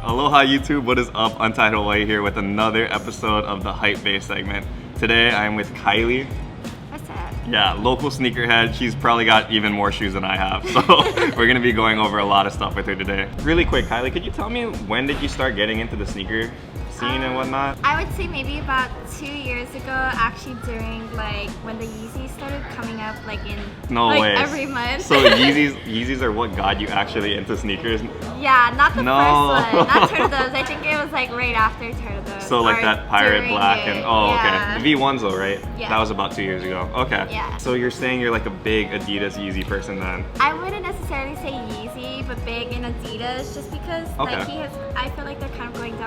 Aloha YouTube, what is up? Untitled Hawaii here with another episode of the Hypebae segment. Today I'm with Kylee. What's up? Yeah, local sneakerhead. She's probably got even more shoes than I have. So we're gonna be going over a lot of stuff with her today. Really quick, Kylee, could you tell me when did you start getting into the sneaker scene and whatnot? I would say maybe about 2 years ago, actually during like when the Yeezys started coming up like in every month. So Yeezys are what got you actually into sneakers? Yeah, not the first one, not Turtles. I think it was like right after Turtles. So like that pirate black and yeah. Okay. The V1s though, right? Yeah. That was about 2 years ago. Okay. Yeah. So you're saying you're like a big Adidas Yeezy person then? I wouldn't necessarily say Yeezy, but big in Adidas just because like I feel like they're kind of going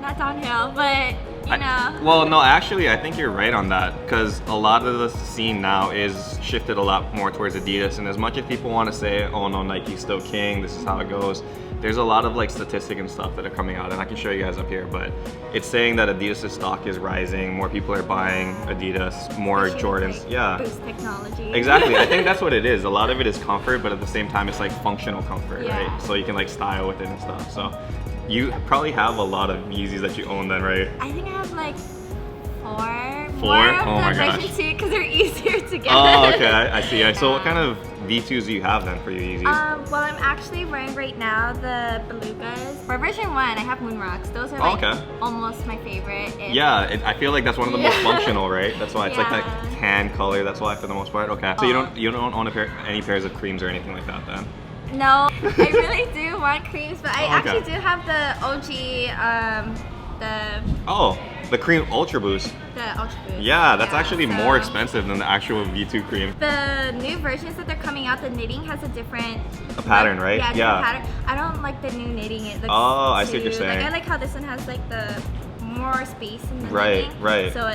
not downhill, but you know. Well, no, actually, I think you're right on that because a lot of the scene now is shifted a lot more towards Adidas. And as much as people want to say, oh no, Nike's still king, this is how it goes, there's a lot of like statistic and stuff that are coming out, and I can show you guys up here, but it's saying that Adidas' stock is rising, more people are buying Adidas, more Jordans. Yeah. Boost technology. Exactly. I think that's what it is. A lot of it is comfort, but at the same time, it's like functional comfort, Yeah. right? So you can like style with it and stuff. So you probably have a lot of Yeezys that you own then, right? I think I have like four. Four? More of Oh my the gosh. version 2 because they're easier to get. Oh, okay. I see. So what kind of V2s do you have then for your Yeezys? Well, I'm actually wearing right now the Belugas. For version 1, I have Moonrocks. Those are like almost my favorite. Yeah, I feel like that's one of the most functional, right? That's why it's like that Yeah. tan color. That's why for the most part. Okay. So you don't own any pairs of creams or anything like that then? No, I really do want creams, but I actually do have the OG, the cream Ultra Boost. The Ultra Boost. Yeah, that's actually more expensive than the actual V2 cream. The new versions that they're coming out, the knitting has a different pattern, right? Yeah, different pattern. I don't like the new knitting. It looks I see what you're saying. Like, I like how this one has like the more space in the knitting. Right. So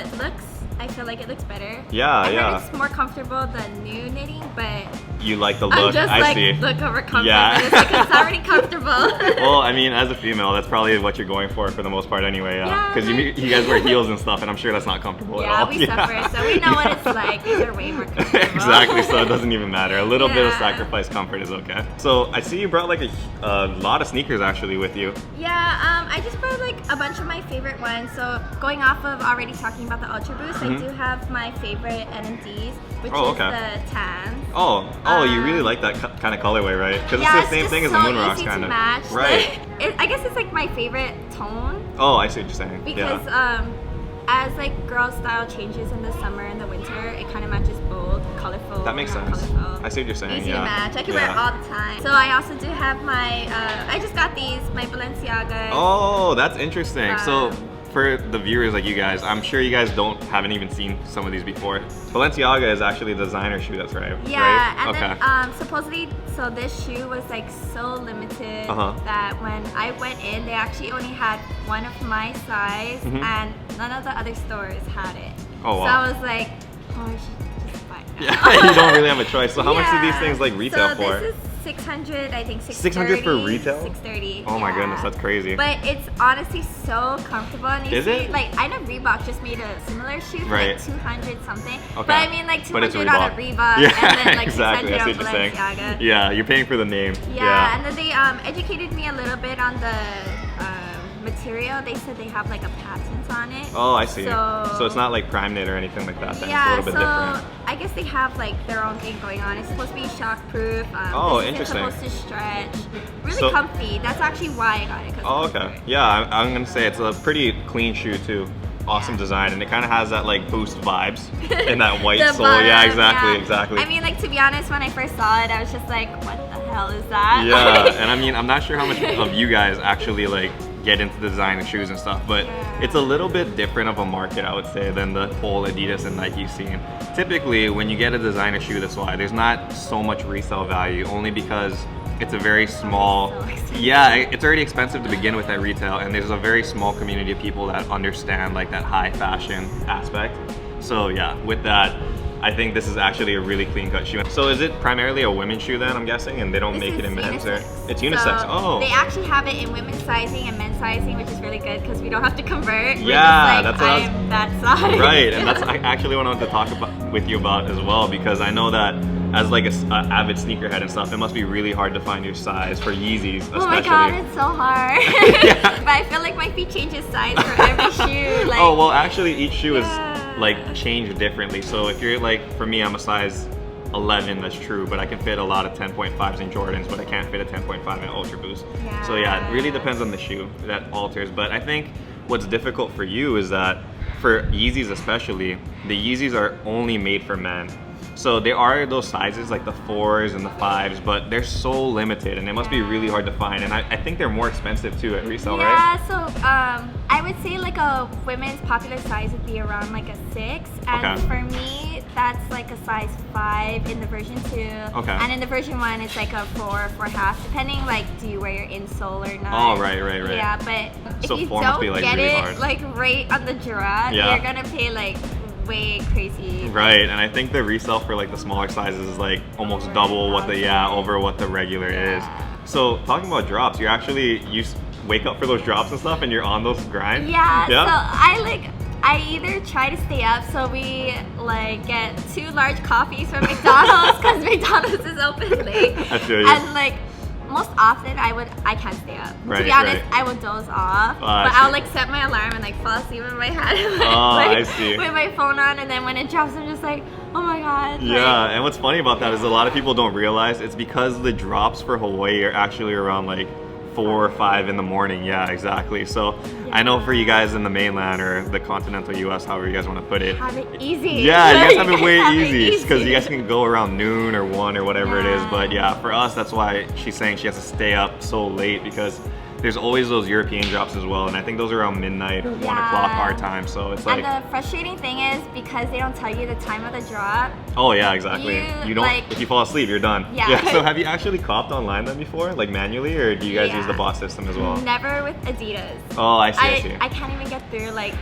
I feel like it looks better. Yeah, I heard it's more comfortable than new knitting, but you like the look. I see. Look over comfort. Yeah. It's like it's already comfortable. Well, I mean, as a female, that's probably what you're going for the most part anyway. Yeah. Because you guys wear heels and stuff, and I'm sure that's not comfortable at all. We suffer, so we know what it's like. These are way more comfortable. Exactly. So it doesn't even matter. A little bit of sacrifice comfort is okay. So I see you brought like a lot of sneakers actually with you. Yeah. I just brought like a bunch of my favorite ones. So going off of already talking about the Ultra Boost, I do have my favorite NMDs, which is the tans. You really like that kind of colorway, right? Because it's the same thing as the Moonrocks kind of. Match. Right. I guess it's like my favorite tone. Oh, I see what you're saying. Because as like girl style changes in the summer and the winter, it kind of matches both, colorful. That makes sense. Colorful. I see what you're saying. Easy to match. I can wear it all the time. So I also do have my. I just got my Balenciagas. Oh, that's interesting. So for the viewers like you guys, I'm sure you guys haven't even seen some of these before. Balenciaga is actually a designer shoe, that's right? Yeah, and then supposedly, so this shoe was like so limited that when I went in, they actually only had one of my size and none of the other stores had it. Oh wow. So I was like, I should just buy it now. Yeah, you don't really have a choice. So how much do these things like retail for? This is 600, I think 600 for retail? 630. Oh my goodness, that's crazy. But it's honestly so comfortable. And is it? Like, I know Reebok just made a similar shoe for like 200 something. Okay. But I mean like 200 on a Reebok yeah, and then like exactly. 600 on Balenciaga. Yeah, you're paying for the name. Yeah, and then they educated me a little bit on the material. They said they have like a patent on it. Oh, I see. So it's not like prime knit or anything like that. Then. Yeah, it's a little bit different. I guess they have like their own thing going on. It's supposed to be shock proof. Interesting. It's supposed to stretch. Really comfy. That's actually why I got it. Okay. Yeah, I'm gonna say it's a pretty clean shoe too. Awesome design, and it kind of has that like Boost vibes and that white sole. Yeah, exactly. I mean, like to be honest, when I first saw it, I was just like, what the hell is that? Yeah, and I mean, I'm not sure how much of you guys actually like get into the design of shoes and stuff, but it's a little bit different of a market, I would say, than the whole Adidas and Nike scene. Typically, when you get a designer shoe this wide, there's not so much resale value, only because it's a very small, it's already expensive to begin with at retail, and there's a very small community of people that understand like that high fashion aspect. So yeah, with that, I think this is actually a really clean cut shoe. So is it primarily a women's shoe then, I'm guessing, and they don't make it in men's? Or it's unisex. So they actually have it in women's sizing and men's sizing, which is really good because we don't have to convert. Yeah, that's what I'm that size. Right, and that's actually what I wanted to talk with you about as well, because I know that as like a avid sneakerhead and stuff, it must be really hard to find your size for Yeezys, especially. Oh my god, it's so hard. Yeah. But I feel like my feet changes size for every shoe. Like, oh well, actually each shoe is like changed differently. So if you're like, for me, I'm a size 11, that's true, but I can fit a lot of 10.5s in Jordans, but I can't fit a 10.5 in Ultra Boost. Yeah. So yeah, it really depends on the shoe that alters. But I think what's difficult for you is that for Yeezys especially, the Yeezys are only made for men. So there are those sizes like the 4s and the 5s, but they're so limited and it must be really hard to find. And I think they're more expensive too at resale, right? Yeah, so I would say like a women's popular size would be around like a 6. And for me, that's like a size 5 in the version 2. Okay. And in the version 1, it's like a 4, 4.5, depending like do you wear your insole or not. Oh, right. Yeah, but if So you 4 must don't be, like, get really it hard. like right on the giraffe, you're gonna pay like way crazy. Right, and I think the resale for like the smaller sizes is like almost double what the over what the regular is. So talking about drops, you wake up for those drops and stuff and you're on those grinds? Yeah, so I either try to stay up, so we like get 2 large coffees from McDonald's because McDonald's is open late. I feel you. And like most often I can't stay up. Right, to be honest, I will doze off. But I'll like set my alarm and like fall asleep with my head I see. with my phone on, and then when it drops I'm just like, oh my god. Yeah, and what's funny about that is a lot of people don't realize it's because the drops for Hawaii are actually around like 4 or 5 in the morning. Yeah, exactly. So I know for you guys in the mainland or the continental US, however you guys want to put it, have it easy. Yeah, you guys have it way easy because you guys can go around noon or 1 or whatever it is. But yeah, for us, that's why she's saying she has to stay up so late, because there's always those European drops as well, and I think those are around midnight or 1 o'clock our time. So it's like, and the frustrating thing is because they don't tell you the time of the drop. oh yeah, exactly. You don't, like, if you fall asleep, you're done. Yeah. So have you actually copped online then before, like manually, or do you guys use the bot system as well? Never with Adidas. Oh, I see. I can't even get through like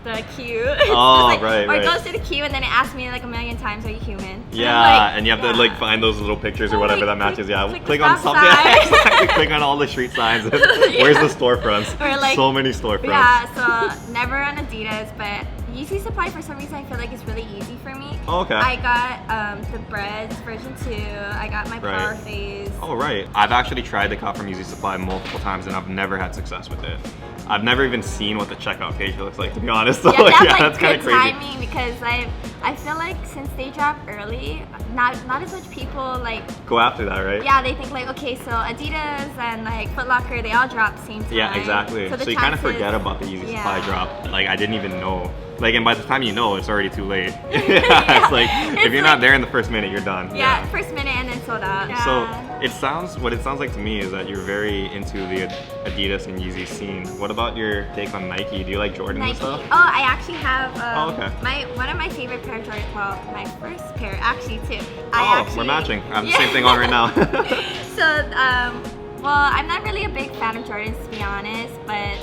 the queue. Oh, like, right. Or it goes through the queue and then it asks me like a million times, are you human? Yeah, and you have to like find those little pictures or whatever that matches. Yeah, click on stop something. sign. Exactly. Click on all the street signs. Where's the storefronts? Or like, so many storefronts. Yeah, so never on Adidas, but Yeezy Supply for some reason I feel like it's really easy for me. Oh, okay. I got the Breads version 2. I got my Power Phase. Oh right. I've actually tried to cop from Yeezy Supply multiple times and I've never had success with it. I've never even seen what the checkout page looks like, to be honest. So Yeah, that's kind of crazy. Timing, because I feel like since they drop early, not as much people like go after that, right? Yeah, they think like, okay, so Adidas and like Foot Locker, they all drop the same time. Yeah, exactly. So you kind of forget about the Yeezy Supply drop. Like I didn't even know. Like, and by the time you know, it's already too late. It's like, if you're not there in the first minute, you're done. Yeah, first minute and then sold out. Yeah. So what it sounds like to me is that you're very into the Adidas and Yeezy scene. What about your take on Nike? Do you like Jordan and stuff? Oh, I actually have one of my favorite pair of Jordans. Well, my first pair actually too. We're matching. I have the same thing on right now. So, well, I'm not really a big fan of Jordans to be honest, but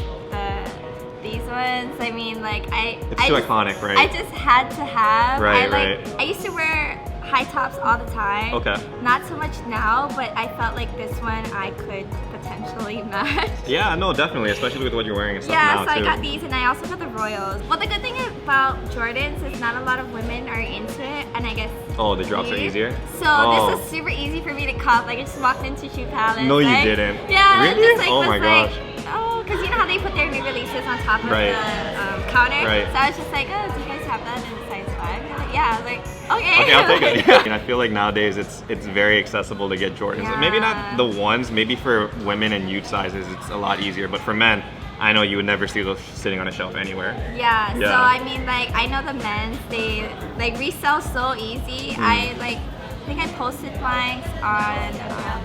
these ones, I mean, like it's too iconic, right? I just had to have. Right. I used to wear high tops all the time. Okay. Not so much now, but I felt like this one I could potentially match. Yeah, no, definitely, especially with what you're wearing and stuff now. Yeah, so I got these, and I also got the Royals. Well, the good thing about Jordans is not a lot of women are into it, and I guess the drops are easier? So this is super easy for me to cop. Like I just walked into Shoe Palace. No, you didn't. Yeah. Really? Just, oh my gosh. Because you know how they put their new releases on top of the counter? Right. So I was just like, oh, do you guys have that in size 5? And like, yeah, I was like, okay. Okay, I'll take it. Yeah. And I feel like nowadays it's very accessible to get Jordans. Yeah. Maybe not the ones, maybe for women and youth sizes it's a lot easier, but for men, I know you would never see those sitting on a shelf anywhere. Yeah, so I mean, like, I know the men's, they like resell so easy. I think I posted mine on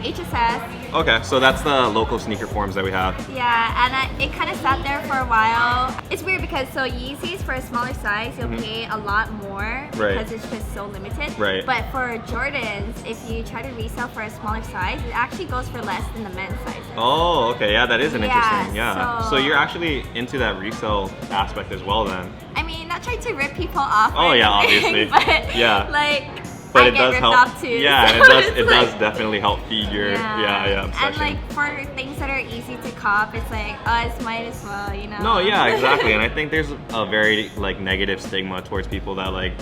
HSS. Okay, so that's the local sneaker forums that we have. Yeah, and it kind of sat there for a while. It's weird because Yeezys for a smaller size, you'll pay a lot more because it's just so limited. Right. But for Jordans, if you try to resell for a smaller size, it actually goes for less than the men's sizes. Oh, okay, yeah, that is an interesting. Yeah. So you're actually into that resale aspect as well, then. I mean, not trying to rip people off. Oh yeah, obviously. But yeah. like. But I it does help. Too, yeah, so and it does definitely help feed your obsession. And like for things that are easy to cop, it's like, it's might as well, you know. No, yeah, exactly. And I think there's a very like negative stigma towards people that like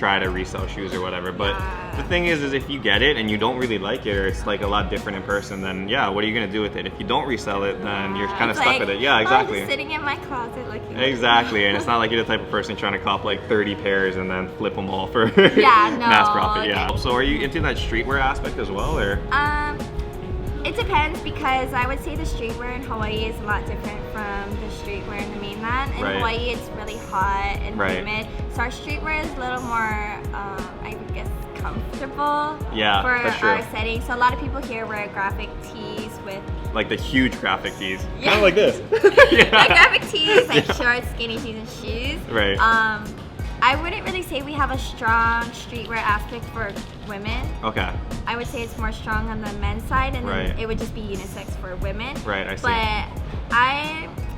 try to resell shoes or whatever. But the thing is if you get it and you don't really like it, or it's like a lot different in person, then yeah, what are you gonna do with it? If you don't resell it, then you're kind of stuck with it. Yeah, exactly. Just sitting in my closet looking. Exactly, and it's not like you're the type of person trying to cop like 30 pairs and then flip them all for yeah, no. mass profit. Yeah. So are you into that streetwear aspect as well, or? It depends, because I would say the streetwear in Hawaii is a lot different from the streetwear in the mainland. In Hawaii, it's really hot and humid, so our streetwear is a little more, I would guess, comfortable for our setting. So a lot of people here wear graphic tees with like the huge graphic tees, kind of like this. Like graphic tees, like shorts, skinny jeans, and shoes. Right. I wouldn't really say we have a strong streetwear aspect for women. Okay. I would say it's more strong on the men's side, and then it would just be unisex for women. Right, I see. But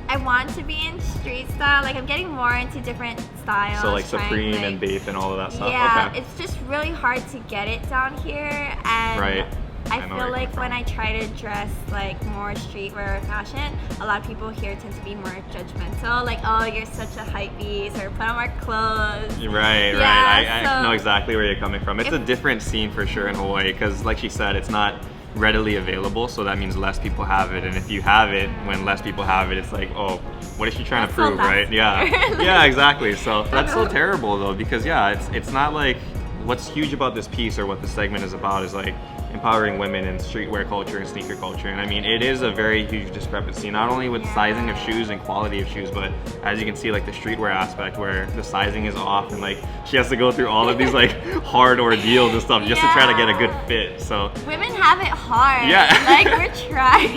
I want to be in street style. Like, I'm getting more into different styles. So like Supreme and Bape and all of that stuff. Yeah, it's just really hard to get it down here, and I feel like when I try to dress like more streetwear or fashion, a lot of people here tend to be more judgmental. Like, oh, you're such a hypebeast, or put on more clothes. Right. I know exactly where you're coming from. It's a different scene for sure in Hawaii, because like she said, it's not readily available, so that means less people have it. And if you have it, when less people have it, it's like, oh, what is she trying to prove, right? Yeah, exactly. So that's so terrible though, because it's not like, what's huge about this piece or what this segment is about is like empowering women in streetwear culture and sneaker culture. And I mean, it is a very huge discrepancy, not only with sizing of shoes and quality of shoes, but as you can see, like the streetwear aspect where the sizing is off, and like she has to go through all of these like hard ordeals and stuff just to try to get a good fit. So women have it hard. Yeah. Like, we're trying.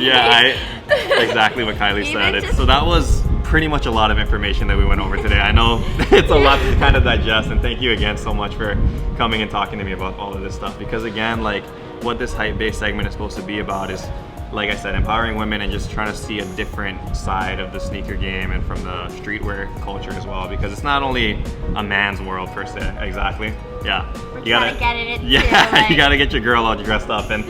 Exactly what Kylie said. So that was pretty much a lot of information that we went over today. I know it's a lot to kind of digest, and thank you again so much for coming and talking to me about all of this stuff, because again, like, what this Hypebae segment is supposed to be about is, like I said, empowering women and just trying to see a different side of the sneaker game and from the streetwear culture as well, because it's not only a man's world per se. Exactly. Yeah. You gotta get it. You gotta get your girl all dressed up and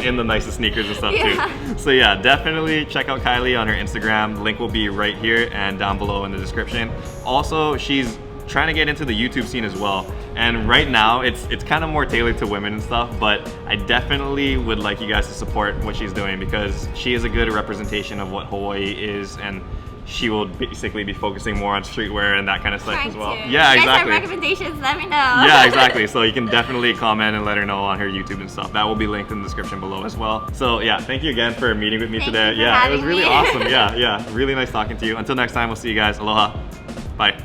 in the nicest sneakers and stuff too. So yeah, definitely check out Kylie on her Instagram. Link will be right here and down below in the description. Also, she's trying to get into the YouTube scene as well, and right now it's kind of more tailored to women and stuff, but I definitely would like you guys to support what she's doing, because she is a good representation of what Hawaii is, and she will basically be focusing more on streetwear and that kind of stuff as well. Yeah, exactly. If you guys have recommendations, let me know. Yeah, exactly. So you can definitely comment and let her know on her YouTube and stuff. That will be linked in the description below as well. So yeah, thank you again for meeting with me today. Yeah, it was really awesome. Yeah, really nice talking to you. Until next time, we'll see you guys. Aloha. Bye.